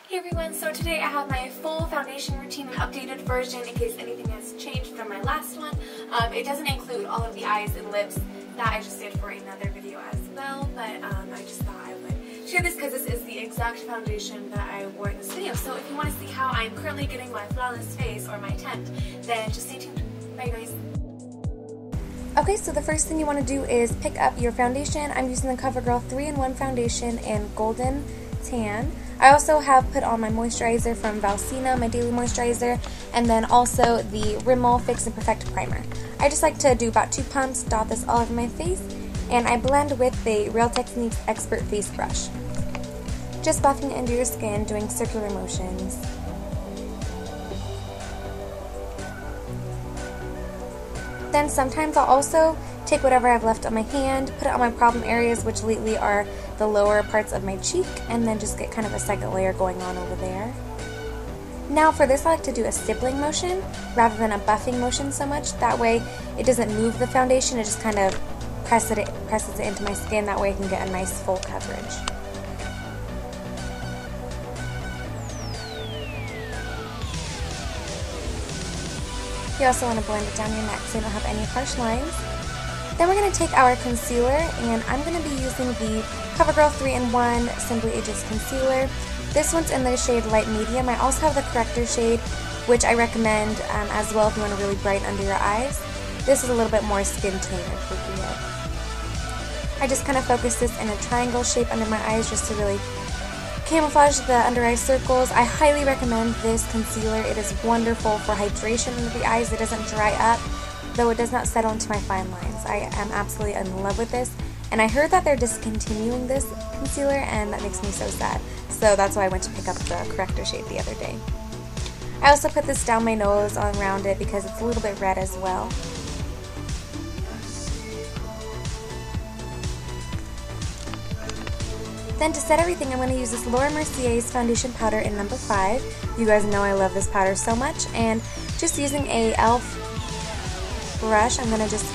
Hey everyone, so today I have my full foundation routine, an updated version in case anything has changed from my last one. It doesn't include all of the eyes and lips that I just did for another video as well, but I just thought I would share this because this is the exact foundation that I wore in this video. So if you want to see how I'm currently getting my flawless face, or my attempt, then just stay tuned. Bye guys. Okay, so the first thing you want to do is pick up your foundation. I'm using the Covergirl 3-in-1 foundation in Golden Tan. I also have put on my moisturizer from Bellisimo, my daily moisturizer, and then also the Rimmel Fix and Perfect primer. I just like to do about 2 pumps, dot this all over my face, and I blend with the Real Techniques Expert Face Brush. Just buffing it into your skin, doing circular motions. Then sometimes I'll also take whatever I've left on my hand, put it on my problem areas, which lately are the lower parts of my cheek, and then just get kind of a second layer going on over there. Now for this I like to do a stippling motion rather than a buffing motion so much. That way it doesn't move the foundation, it just kind of presses it into my skin. That way I can get a nice full coverage. You also want to blend it down your neck so you don't have any harsh lines. Then we're going to take our concealer, and I'm going to be using the Covergirl 3-in-1 Simply Ageless Concealer. This one's in the shade Light Medium. I also have the corrector shade, which I recommend as well if you want to really brighten under your eyes. This is a little bit more skin tone appropriate. I just kind of focus this in a triangle shape under my eyes just to really camouflage the under eye circles. I highly recommend this concealer. It is wonderful for hydration under the eyes. It doesn't dry up, though it does not settle into my fine lines. I am absolutely in love with this, and I heard that they're discontinuing this concealer, and that makes me so sad. So that's why I went to pick up the corrector shade the other day. I also put this down my nose around it because it's a little bit red as well. Then to set everything, I'm going to use this Mercier's foundation powder in number 5. You guys know I love this powder so much, and just using a e.l.f. brush, I'm going to just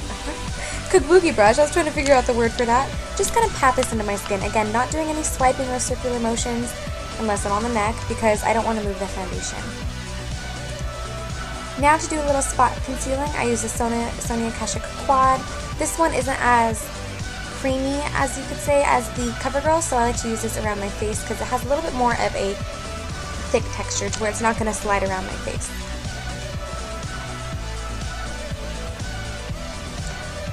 kabuki brush, I was trying to figure out the word for that. Just going to pat this into my skin. Again, not doing any swiping or circular motions unless I'm on the neck because I don't want to move the foundation. Now to do a little spot concealing, I use the Sonia Kashuk Quad. This one isn't as creamy, as you could say, as the Covergirl, so I like to use this around my face because it has a little bit more of a thick texture to where it's not going to slide around my face.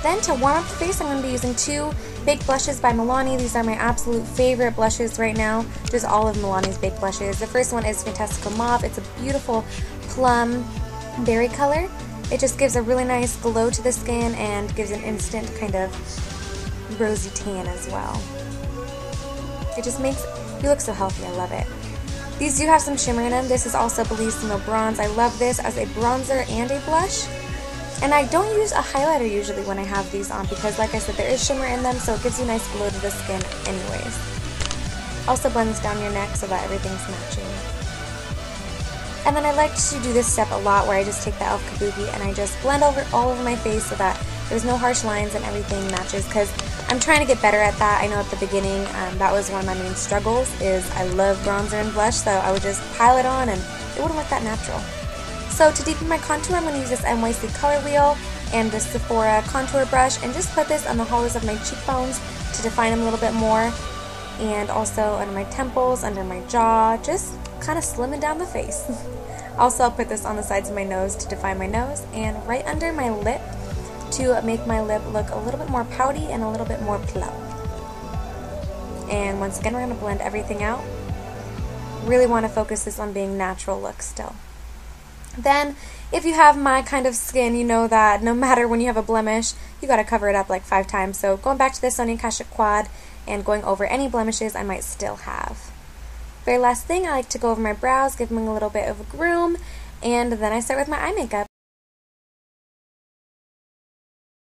Then to warm up the face, I'm going to be using 2 baked blushes by Milani. These are my absolute favorite blushes right now, just all of Milani's baked blushes. The first one is Fantastico Mauve. It's a beautiful plum berry color. It just gives a really nice glow to the skin and gives an instant kind of rosy tan as well. It just makes you look so healthy. I love it. These do have some shimmer in them. This is also Bellisimo Bronze. I love this as a bronzer and a blush. And I don't use a highlighter usually when I have these on because, like I said, there is shimmer in them, so it gives you a nice glow to the skin anyways. Also blends down your neck so that everything's matching. And then I like to do this step a lot where I just take the e.l.f. Kabuki and I just blend all over my face so that there's no harsh lines and everything matches, because I'm trying to get better at that. I know at the beginning that was one of my main struggles, is I love bronzer and blush, so I would just pile it on and it wouldn't look that natural. So to deepen my contour, I'm going to use this NYC Color Wheel and the Sephora contour brush and just put this on the hollows of my cheekbones to define them a little bit more, and also under my temples, under my jaw, just kind of slimming down the face. Also, I'll put this on the sides of my nose to define my nose, and right under my lip to make my lip look a little bit more pouty and a little bit more plump. And once again, we're going to blend everything out. Really want to focus this on being natural look still. Then, if you have my kind of skin, you know that no matter when you have a blemish, you got to cover it up like 5 times. So going back to the Sonia Kashuk Quad and going over any blemishes I might still have. Very last thing, I like to go over my brows, give them a little bit of a groom, and then I start with my eye makeup.